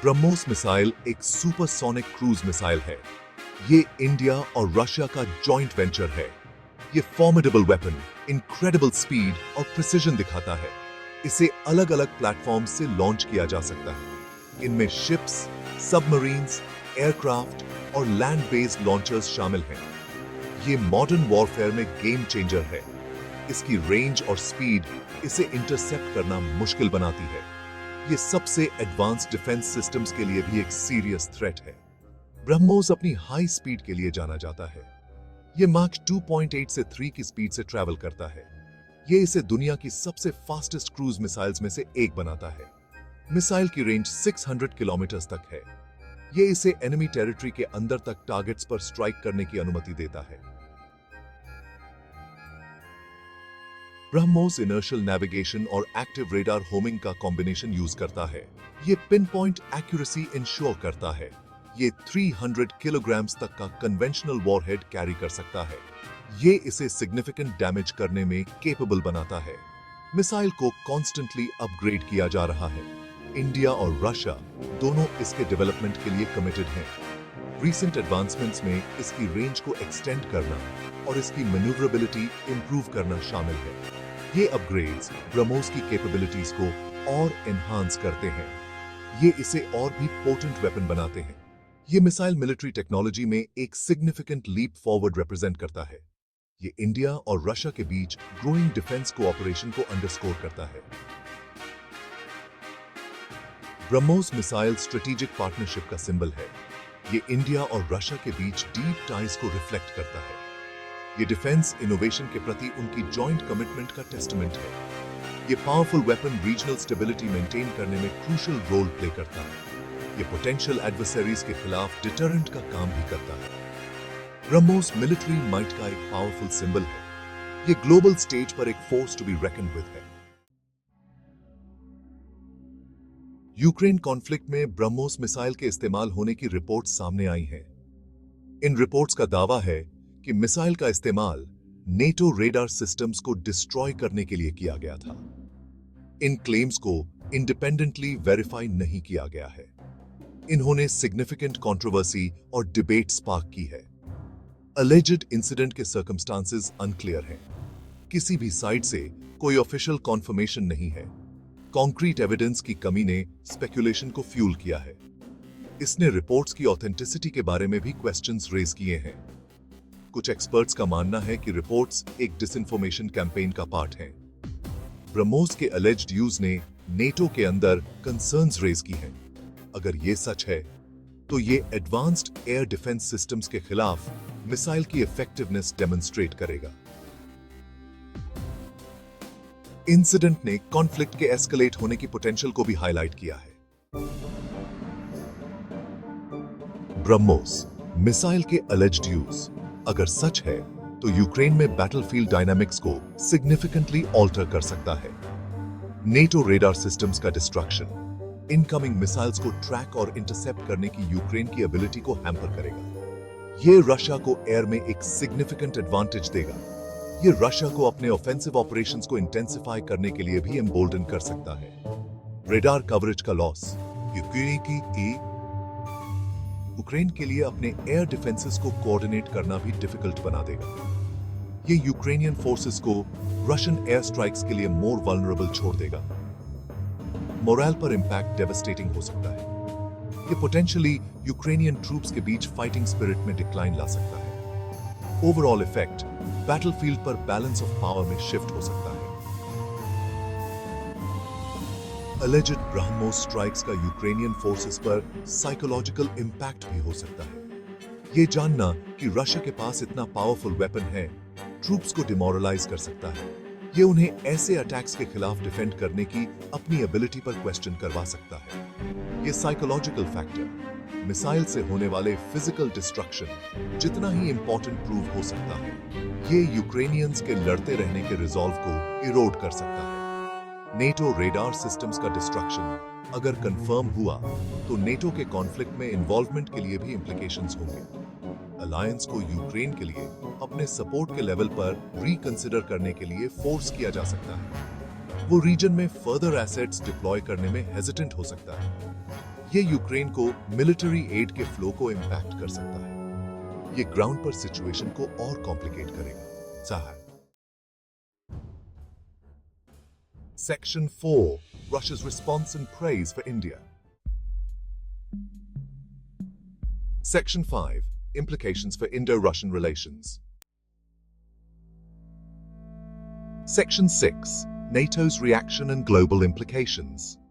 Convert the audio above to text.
BrahMos missile एक supersonic cruise missile है। ये इंडिया और रशिया का जॉइंट वेंचर है। ये फॉर्मिडेबल वेपन इनक्रेडिबल स्पीड और प्रिसिजन दिखाता है। इसे अलग अलग प्लेटफॉर्म से लॉन्च किया जा सकता है। इनमें शिप्स, सबमरीन्स, एयरक्राफ्ट और लैंड बेस्ड लॉन्चर्स शामिल हैं। ये मॉडर्न वॉरफेयर में गेम चेंजर है। इसकी रेंज और स्पीड इसे इंटरसेप्ट करना मुश्किल बनाती है। ये सबसे एडवांस्ड डिफेंस सिस्टम्स के लिए भी एक सीरियस थ्रेट है। ब्रह्मोस अपनी हाई स्पीड के लिए जाना जाता है। ये माक 2.8 से 3 की स्पीड से ट्रैवल करता है। ये इसे दुनिया की सबसे फास्टेस्ट क्रूज मिसाइल्स में से एक बनाता है। मिसाइल की रेंज 600 किलोमीटर तक है। ये इसे एनिमी टेरिटरी के अंदर तक टारगेट्स पर स्ट्राइक करने की अनुमति देता है। ब्रह्मोस इनर्शियल नेविगेशन और एक्टिव रेडार होमिंग का कॉम्बिनेशन यूज करता है। ये पिन पॉइंट एक्यूरेसी इंश्योर करता है। ये 300 किलोग्राम्स तक का कन्वेंशनल वॉरहेड कैरी कर सकता है। ये इसे सिग्निफिकेंट डैमेज करने में केपेबल बनाता है। मिसाइल को कॉन्स्टेंटली अपग्रेड किया जा रहा है। इंडिया और रशिया दोनों इसके डेवलपमेंट के लिए कमिटेड हैं। रीसेंट एडवांसमेंट्स में इसकी रेंज को एक्सटेंड करना और इसकी मैन्यूवरेबिलिटी इंप्रूव करना शामिल है। ये अपग्रेड्स ब्रह्मोस की कैपेबिलिटीज को और एनहांस करते हैं। ये इसे और भी पोटेंट वेपन बनाते हैं। ये मिसाइल मिलिट्री टेक्नोलॉजी में एक सिग्निफिकेंट लीप फॉरवर्ड रिप्रेजेंट करता है। ये इंडिया और रशिया के बीच ग्रोइंग डिफेंस कोऑपरेशन को अंडरस्कोर करता है। ब्रह्मोस मिसाइल स्ट्रेटेजिक पार्टनरशिप का सिंबल है। ये इंडिया और रशिया के बीच डीप टाइज को रिफ्लेक्ट करता है। ये डिफेंस इनोवेशन के प्रति उनकी जॉइंट कमिटमेंट का टेस्टमेंट है। ये powerful weapon regional stability maintain करने में क्रूशियल रोल प्ले करता है। ये पोटेंशियल एडवर्सरीज के खिलाफ डिटरेंट का काम भी करता है। ब्रह्मोस मिलिट्री माइट का एक पावरफुल सिंबल है। ये ग्लोबल स्टेज पर एक फोर्स टू बी रेकन्ड विद है। यूक्रेन कॉन्फ्लिक्ट में ब्रह्मोस मिसाइल के इस्तेमाल होने की रिपोर्ट्स सामने आई हैं। इन रिपोर्ट्स का दावा है कि मिसाइल का इस्तेमाल नेटो रेडार सिस्टम्स को डिस्ट्रॉय करने के लिए किया गया था। इन क्लेम्स को इंडिपेंडेंटली वेरीफाई नहीं किया गया है। इन्होंने सिग्निफिकेंट कंट्रोवर्सी और डिबेट स्पार्क की है। अलेज्ड इंसिडेंट के सर्कमस्टांसेस अनक्लियर हैं। किसी भी साइड से कोई ऑफिशियल कॉन्फर्मेशन नहीं है। कॉन्क्रीट एविडेंस की कमी ने स्पेकुलेशन को फ्यूल किया है। इसने रिपोर्ट्स की ऑथेंटिसिटी के बारे में भी क्वेश्चंस रेज किए हैं। कुछ एक्सपर्ट्स का मानना है कि रिपोर्ट्स एक डिसइंफॉर्मेशन कैंपेन का पार्ट हैं। ब्रह्मोस के अलेज्ड यूज ने नेटो के अंदर कंसर्न्स रेज की हैं। अगर ये सच है तो ये एडवांस्ड एयर डिफेंस सिस्टम्स के खिलाफ मिसाइल की इफेक्टिवनेस डेमोन्स्ट्रेट करेगा। इंसिडेंट ने कॉन्फ्लिक्ट के एस्केलेट होने की पोटेंशियल को भी हाईलाइट किया है। ब्रह्मोस मिसाइल के अलेज्ड यूज अगर सच है तो यूक्रेन में बैटलफील्ड डायनामिक्स को सिग्निफिकेंटली ऑल्टर कर सकता है। नेटो रेडार सिस्टम्स का डिस्ट्रक्शन इनकमिंग मिसाइल्स को ट्रैक और इंटरसेप्ट करने की यूक्रेन की एबिलिटी को हैम्पर करेगा। ये रशिया को एयर में एक सिग्निफिकेंट एडवांटेज देगा। ये रशिया को अपने ऑफेंसिव ऑपरेशंस को इंटेंसिफाई करने के लिए भी एम्बोल्डन कर सकता है। रेडार कवरेज का लॉस यूक्रेन के लिए अपने एयर डिफेंसेस को कोऑर्डिनेट करना भी डिफिकल्ट बना देगा। ये यूक्रेनियन फोर्सेस को रशियन एयर स्ट्राइक्स के लिए मोर वल्नरेबल छोड़ देगा। मोरल पर इंपैक्ट डेवास्टेटिंग हो सकता है। ये पोटेंशियली यूक्रेनियन ट्रूप्स के बीच फाइटिंग स्पिरिट में डिक्लाइन ला सकता है। ओवरऑल इफेक्ट बैटलफील्ड पर बैलेंस ऑफ पावर में शिफ्ट हो सकता है। अलेज्ड ब्रह्मोस स्ट्राइक्स का यूक्रेनियन फोर्सेस पर साइकोलॉजिकल इंपैक्ट भी हो सकता है। ये जानना कि रशिया के पास इतना पावरफुल वेपन है ट्रूप्स को डिमोरलाइज कर सकता है। ये उन्हें ऐसे अटैक्स के खिलाफ डिफेंड करने की अपनी एबिलिटी पर क्वेश्चन करवा सकता है। ये साइकोलॉजिकल फैक्टर मिसाइल से होने वाले फिजिकल डिस्ट्रक्शन जितना ही इंपॉर्टेंट प्रूव हो सकता है, ये यूक्रेनियंस के लड़ते रहने के रिजॉल्व को इरोड कर सकता है। नेटो रेडार सिस्टम्स का डिस्ट्रक्शन अगर कंफर्म हुआ तो नेटो के कॉन्फ्लिक्ट में इन्वॉल्वमेंट के लिए भी इंप्लीकेशंस होंगे। अलायंस को यूक्रेन के लिए अपने सपोर्ट के लेवल पर रिकंसिडर करने के लिए फोर्स किया जा सकता है। वो रीजन में फर्दर एसेट्स डिप्लॉय करने में हेजिटेंट हो सकता है। ये यूक्रेन को मिलिट्री एड के फ्लो को इंपैक्ट कर सकता है। ये ग्राउंड पर सिचुएशन को और कॉम्प्लिकेट करेगा। साहब। Section 4. Russia's response and praise for India. Section 5. Implications for Indo-Russian relations. Section 6. NATO's reaction and global implications.